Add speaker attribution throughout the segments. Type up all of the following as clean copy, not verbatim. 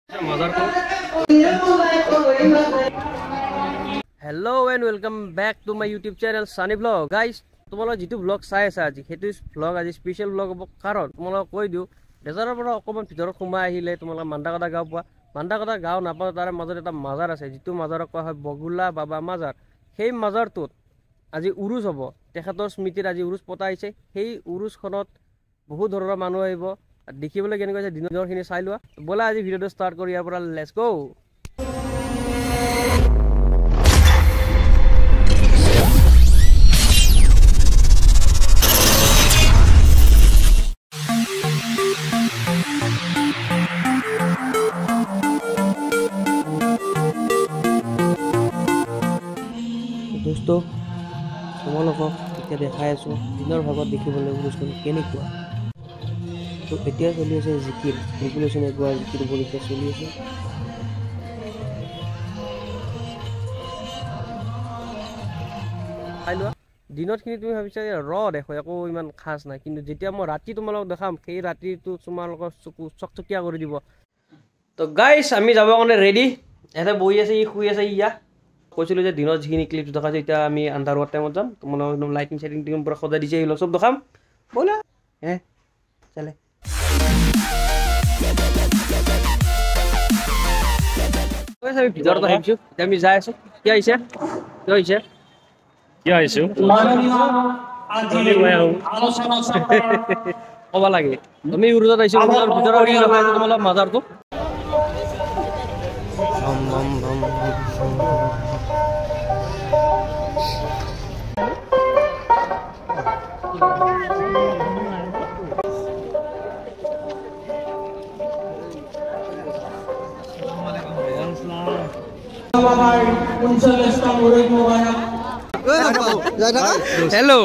Speaker 1: Hello and welcome back to my YouTube channel Sunny Vlog. Guys, তোমালোক যেটো vlog চাই আছে আজি হেতু vlog আজি স্পেশাল vlog হ'ব কাৰণ তোমালোক কৈ দিও ডেজাৰৰ পৰা অকমান ভিতৰত সোমাই আহিলে তোমালোক মান্দাকটা গাঁও পোৱা মান্দাকটা গাঁও নাপাও তাৰে মাজত এটা মাজাৰ আছে যেটো মাজাৰক কোৱা হয় বগুলা বাবা মাজাৰ সেই মাজাৰটোত আজি উৰুজ হ'ব তেখেতৰ স্মৃতিৰ আজি উৰুজ পতা হৈছে সেই উৰুজখনত বহুত ধৰণৰ মানুহ আহিব দেখিবলৈ কেনেকৈ আছে দিনৰখিনি চাই লোৱা বলা আজি ভিডিওটো ষ্টাৰ্ট কৰি ইয়াৰ পৰা লেটস গো दोस्तों তোমালোকক এতিয়া দেখাই আছো দিনৰ ভাগত দেখিবলৈ উৰুজখন কেনেকুৱা তো এতিয়া চলি আছে জিকিৰ পপুলেশ্যন একবাৰ জিকিৰ পৰীক্ষা চলি আছে আইলোৱা দিনতখিনি তুমি ভাবিছা দেখো একো ইমান খাস নাই কিন্তু যেতিয়া মই ৰাতি তোমালোকক দেখাম সেই ৰাতিটো তোমালোকৰ চকু চকচকীয়া কৰি দিব তো গাইস আমি যাব কাৰণে ৰেডি এতে বহি আছে ই শুই আছে ইয়া কৈছিলো যে দিনৰ যিখিনি ক্লিপছ দেখাইছে এতিয়া আমি আন্ধাৰৰ টাইমত যাম তোমালোকক একদম লাইটিং সেটিং টিম পুৰা সজাই দিছে এইলো সব দেখাম বলা চলে আমি ভিতৰত আহিছো এতিয়া আমি যাই আছো কি আহিছে ক'ব লাগে আমি উৰুজত আহিছো ভিতৰত তোমালোক মাজাৰটো Hello.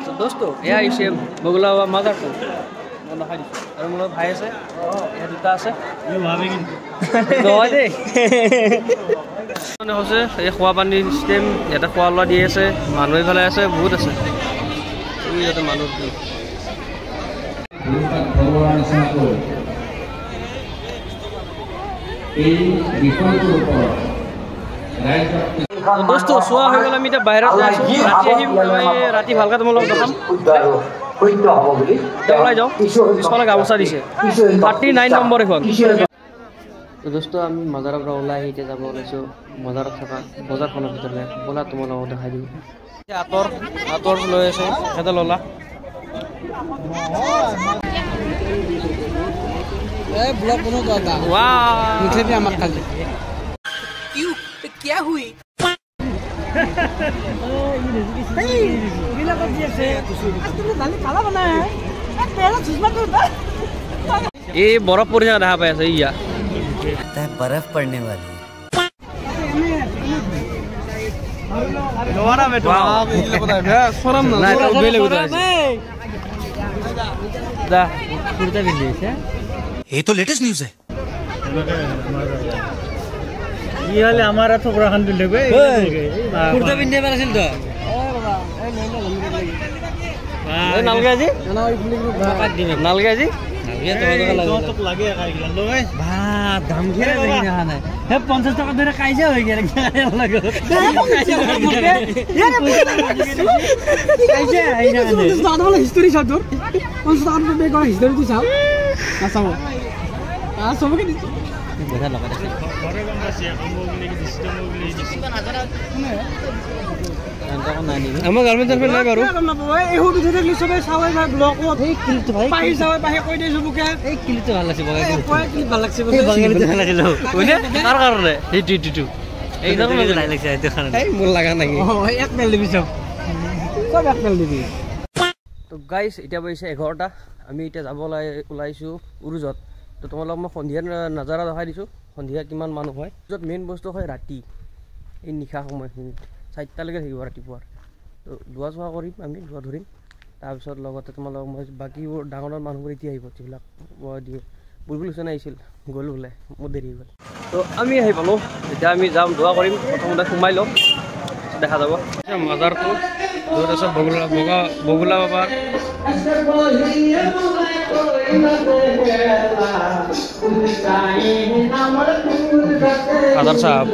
Speaker 1: So दोस्तों ये आइसे बगुला माजार को मोला खाई और मोला भाई আছে এ দুটা আছে ই ভাবে কিন্তু দয় দে মানে হচ্ছে এই খোৱা পানী সিস্টেম এটা খোৱা লোৱা দি আছে মানুহ ইফালে আছে বহুত আছে এই এটা মানুহ दोस्तों सोआ হৈ গল আমি এটা বাহিৰত যাইছো ৰাতি আহিম ৰাতি ভালকৈ তোমালোকক দেখাম সত্য হ'ব বুলি ওলাই যাও পিছফালে গামোচা দিছে 39 নম্বৰ এখন তো दोस्तों আমি মাজাৰৰ পৰা ওলাই আহিতে যাব ওলাইছো মাজাৰত থকা বজাৰখনৰ ভিতৰলৈ বলা তোমালোকক দেখাই দিম আতৰ লৈ আছে এটা ললা ए ब्लॉग बनो तो आता वाह मुझे भी अमर खाली क्यों क्या हुई गीला कर दिया से तुमने दाल काला बनाया है तेरा चश्मा तो ये बर्फ पड़ जा रहा है सही है
Speaker 2: बर्फ पड़ने वाली
Speaker 1: दोबारा में शर्म ना बेले उधर दा कुर्ता भी ले है
Speaker 2: ये तो लेटेस्ट न्यूज़ है
Speaker 3: ये वाले हमारा तो पूरा खान दिले गए
Speaker 1: कुर्ता पिनने पर असल तो ए नालगा जी नालगा जी ये
Speaker 3: तो लगे लो गाइस बा दाम घेरे नहीं खाना है 50 টাকা ধরে কাইজা হয়ে গেল লাগে কাইজা এই না দাদা বলে হিস্টরি সব তোর 50 টাকা পে করা হিস্টরি তুই চাও আসাও সব কি
Speaker 1: দেখা লাগা
Speaker 3: ঘরে গম আছে আমগুলি কি সিস্টেম ওগুলি
Speaker 1: আমার গার্মেন্টস এর নাই বারু
Speaker 3: এই হবি দেখলি সবে সাওয়াই ভাই ব্লক এই ক্লিপ ভাই পাই সাওয়াই পাই কই দেই সবকে
Speaker 1: এই ক্লিপ তো ভালো লাগছে বগাই
Speaker 3: কই ক্লিপ ভালো লাগছে
Speaker 1: এই বাঙালি তো ভালো লাগলো কইনে কার কারণে এই টু এই রকম ভালো লাগছে এই দেখানে এই মোর লাগা নাকি
Speaker 3: ও এক মেল দিবি সব এক মেল দিবি
Speaker 1: তো গাইস এটা বইছে 11টা আমি এটা যাব ওলাইছো উৰুজত তো তোমালোক মই সন্ধিয়া নজাৰা দেখাই দিছো সন্ধিয়া কিমান মানুহ হয় যত মেইন বস্তু হয় ৰাতি এই নিশা সময়খিনি 4টালৈকে থাকিব ৰাতিপুৱাৰ তো দুৱা চোৱা কৰিম আমি দুৱা ধৰিম তাৰপিছত লগতে তোমালোক মই বাকিবোৰ ডাঙৰ মানুহবোৰ এতিয়া আহিব যিবিলাক দিয়ে বুলবুল হুছেইন আহিছিল গ'ল বোলে মোৰ দেৰি হ'ল তো আমি আহি পালোঁ এতিয়া আমি যাম দোৱা কৰিম প্ৰথমতে সোমাই লওঁ দেখা যাব মাজাৰটো য'ত আছে বগুলা বাবাৰ ফাদাৰ সাহেব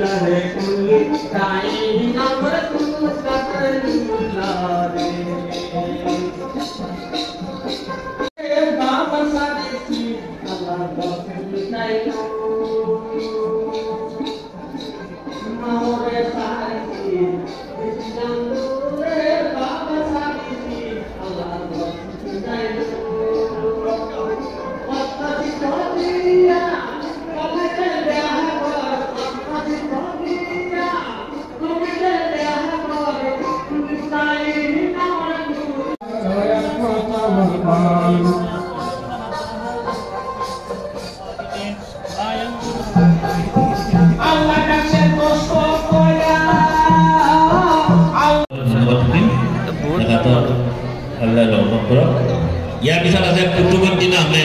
Speaker 4: ইয়াৰ পিছত আছে পুতুমন্তি নামে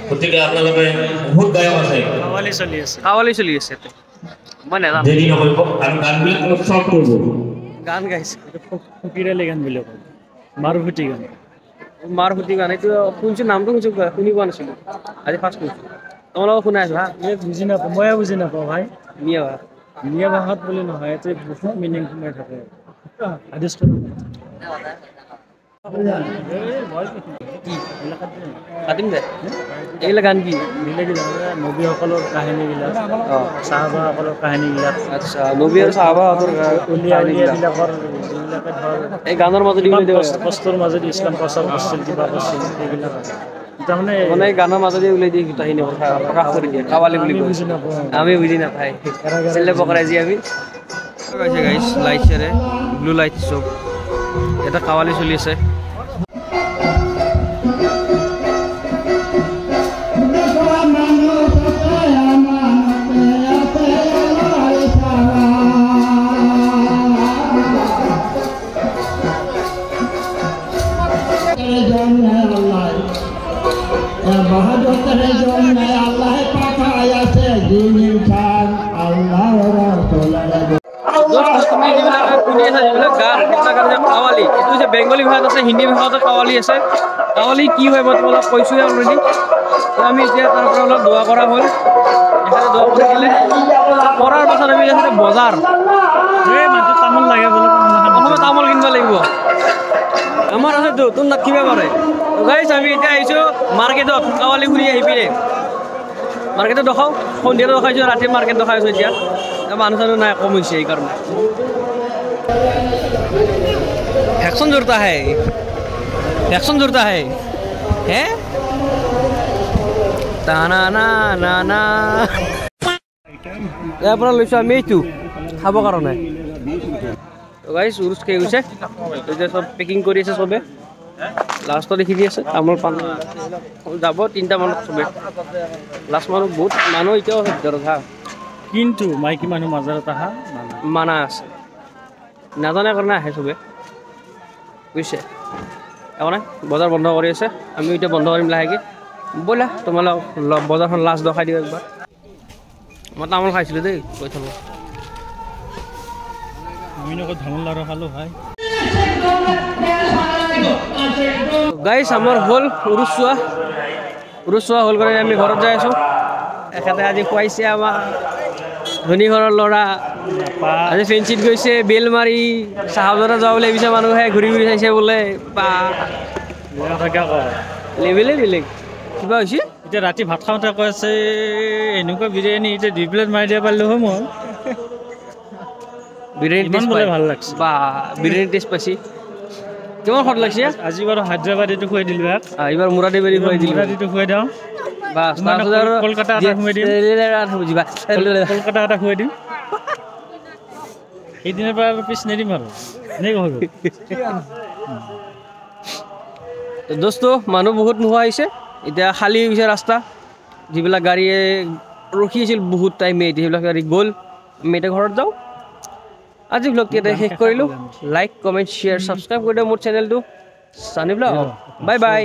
Speaker 4: গতিকে আপোনালোকে বহুত গায়ক আছে
Speaker 1: কাৱালি চলি আছে মই নাজানো
Speaker 4: দেৰি নকৰিব আৰু গানবিলাক অলপ শ্বৰ্ট কৰিব
Speaker 1: গান গাইছে
Speaker 3: ফকিৰালি গান বুলি কয় মাৰুফুটি গান
Speaker 1: মাৰুফুটি গান এইটো শুনিছোঁ নামটো শুনি পোৱা নাছিলোঁ আজি ফাৰ্ষ্ট শুনিছোঁ তোমালোকক শুনাই আছোঁ হা
Speaker 3: বুজি নাপাওঁ ময়ে বুজি নাপাওঁ ভাই
Speaker 1: মিয়া বা
Speaker 3: মিয়া ভাষাত বুলি নহয় এইটো বহুত মিনিং সোমাই থাকে আদিষ্ট
Speaker 1: কাটিম দে এইবিলাক গান কি
Speaker 3: নবীসকলৰ কাহিনীবিলাক চাহাবাসকলৰ কাহিনীবিলাক
Speaker 1: আচ্ছা নবী আৰু চাহাবাহঁতৰ
Speaker 3: উলিয়াবিলাকৰ যিবিলাকে ধৰ
Speaker 1: এই গানৰ মাজত
Speaker 3: কষ্টৰ মাজত ইছলাম প্ৰচাৰ কৰিছিল কিবা কৰিছিল সেইবিলাক তাৰমানে
Speaker 1: মানে গানৰ মাজতে উলিয়াই দিয়ে গোটেইখিনি কথা প্ৰকাশ কৰি দিয়ে কাৱালি বুলি কয়
Speaker 3: বুজি নাপাওঁ
Speaker 1: আমি বুজি নাপায় চেলে পকৰাই যি আমি গাইছে গাইছ লাইটছেৰে ব্লু লাইট চব এটা কাৱালি চলি আছে কাৱালি এইটো হৈছে বেংগলী ভাষাত আছে হিন্দী ভাষাতো কাৱালি আছে কাৱালি কি হয় মই তোমালোকক কৈছোঁহে অলৰেডি আমি এতিয়া তাৰ পৰা অলপ দোৱা কৰা হ'ল এখানে দোৱা কৰি দিলে কৰাৰ পাছত আমি এখানে বজাৰ
Speaker 3: তামোল লাগে বোলে
Speaker 1: প্ৰথমে তামোল কিনিব লাগিব আমাৰ আছেতো তোৰ নাট কিবা পাৰে গাইছ আমি এতিয়া আহিছোঁ মাৰ্কেটত কাৱালি ঘূৰি আহি পিনে মাৰ্কেটত দেখাওঁ সন্ধিয়াটো দেখাইছোঁ ৰাতি মাৰ্কেট দেখাইছোঁ এতিয়া মানুহ চানুহ নাই কম হৈছে সেইকাৰণে एक्शन जुड़ता है हैं ताना ना ना ना ইয়াৰ পৰা লৈছোঁ আমি এইটো খাবৰ কাৰণে গাইছ উৰুচ খাই গৈছে এতিয়া চব পেকিং কৰি আছে চবে লাষ্টত দেখি আছে তামোল পাণ যাব 3টা মানত চবে লাষ্ট মানুহ বহুত মানুহ এতিয়াও আছে ভিতৰত হা
Speaker 3: কিন্তু মাইকী মানুহ মাজাৰত আহা
Speaker 1: মানা আছে নাজানে কাৰণে আহে চবে বুজিছে একো নাই বজাৰ বন্ধ কৰি আছে আমি এতিয়া বন্ধ কৰিম লাহেকৈ ব'লা তোমালোক বজাৰখন লাষ্ট দেখাই দিওঁ একবাৰ মই তামোল খাইছিলোঁ দেই কৈ থাকোঁ
Speaker 3: আমি লগত তামোল লাৰু খালোঁ ভাই
Speaker 1: গাইছ আমাৰ হ'ল উৰুচ চোৱা হ'ল কাৰণে আমি ঘৰত যাই আছোঁ এখেতে আজি খুৱাইছে আমাক ধনী ঘৰৰ ল'ৰা আজি ফেঞ্চিত গৈছে বেল মাৰি চাহাবজাৰা যোৱা বুলি ভাবিছে মানুহে ঘূৰি ঘূৰি চাইছে বোলে বা লেভেলে বেলেগ কিবা হৈছে
Speaker 3: এতিয়া ৰাতি ভাত খাওঁতে কৈ আছে এনেকুৱা বিৰিয়ানী এতিয়া 2 প্লেট মাৰি দিব পাৰিলোঁ হয় মই
Speaker 1: বিৰিয়ানী
Speaker 3: ভাল লাগছে
Speaker 1: বা বিৰিয়ানী টেষ্ট পাইছে কিমান সোৱাদ লাগিছে
Speaker 3: আজি বাৰু হায়দৰাবাদীটো খুৱাই দিলোঁ
Speaker 1: এইবাৰ মুৰাদেবাৰী খুৱাই দিলোঁ
Speaker 3: মুৰাদিটো খুৱাই দিওঁ
Speaker 1: বাছ
Speaker 3: কলকাতা এটা খুৱাই দিম কলকাতা এটা খুৱাই দিম সেইদিনাৰ পৰা আৰু পিছ নিদিম আৰু
Speaker 1: দোস্ত মানুহ বহুত নোহোৱা হৈছে এতিয়া খালী হৈছে ৰাস্তা যিবিলাক গাড়ীয়ে ৰখি আছিল বহুত টাইমে এতিয়া সেইবিলাক গাড়ী গ'ল আমি এতিয়া ঘৰত যাওঁ আজি ব্লগটো ইয়াতে শেষ কৰিলোঁ লাইক কমেণ্ট শ্বেয়াৰ ছাবস্ক্ৰাইব কৰি দিওঁ মোৰ চেনেলটো সানি ব্লগ বাই বাই